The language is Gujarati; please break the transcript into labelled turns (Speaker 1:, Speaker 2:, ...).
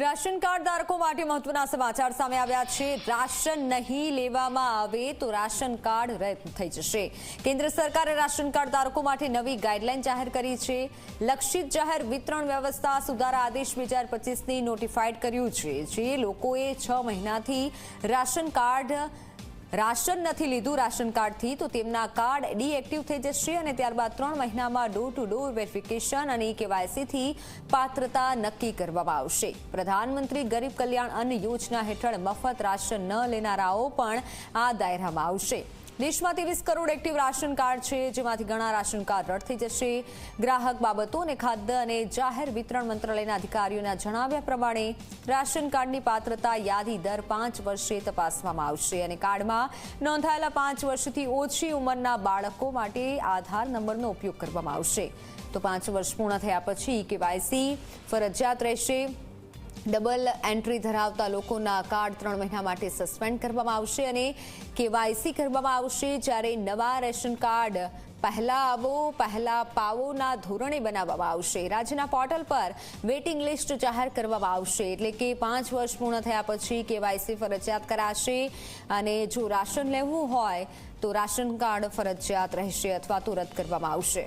Speaker 1: રાશન કાર્ડ ધારકો માટે મહત્વના સમાચાર સામે આવ્યા છે। રાશન નહીં લેવામાં આવે તો રાશન કાર્ડ રદ થઈ જશે। કેન્દ્ર સરકારે રાશન કાર્ડ ધારકો માટે નવી ગાઈડલાઈન જાહેર કરી છે। લક્ષિત જાહેર વિતરણ વ્યવસ્થા સુધારા આદેશ 2025ની નોટિફાઈડ કર્યું છે। જે લોકોએ 6 મહિનાથી રાશન નથી લીધું રાશન કાર્ડથી તો તેમના કાર્ડ ડીએક્ટિવ થઈ જશે અને ત્યારબાદ 3 મહિનામાં ડોર ટુ ડોર વેરિફિકેશન અને કેવાયસીથી પાત્રતા નક્કી કરવામાં આવશે। પ્રધાનમંત્રી ગરીબ કલ્યાણ અન્ન યોજના હેઠળ મફત રાશન ન લેનારાઓ પણ આ દાયરામાં આવશે। દેશમાં 23 કરોડ એક્ટિવ રાશન કાર્ડ છે, જેમાંથી ઘણા રાશન કાર્ડ રદ થઈ જશે। ગ્રાહક બાબતો અને ખાદ્ય અને જાહેર વિતરણ મંત્રાલયના અધિકારીઓના જણાવ્યા પ્રમાણે રાશન કાર્ડની પાત્રતા યાદી દર 5 વર્ષે તપાસવામાં આવશે અને કાર્ડમાં નોંધાયેલા 5 વર્ષથી ઓછી ઉંમરના બાળકો માટે આધાર નંબરનો ઉપયોગ કરવામાં આવશે। તો 5 વર્ષ પૂર્ણ થયા પછી કેવાયસી ફરજિયાત રહેશે। ડબલ એન્ટ્રી ધરાવતા લોકોના કાર્ડ 3 મહિના માટે સસ્પેન્ડ કરવામાં આવશે અને કેવાયસી કરવામાં આવશે। જ્યારે નવા રેશન કાર્ડ પહેલા આવો પહેલા પાવોના ધોરણે બનાવવામાં આવશે। રાજ્યના પોર્ટલ પર વેઇટિંગ લિસ્ટ જાહેર કરવામાં આવશે, એટલે કે 5 વર્ષ પૂર્ણ થયા પછી કેવાયસી ફરજિયાત કરાશે અને જો રાશન લેવું હોય તો રાશન કાર્ડ ફરજિયાત રહેશે અથવા તો રદ કરવામાં આવશે।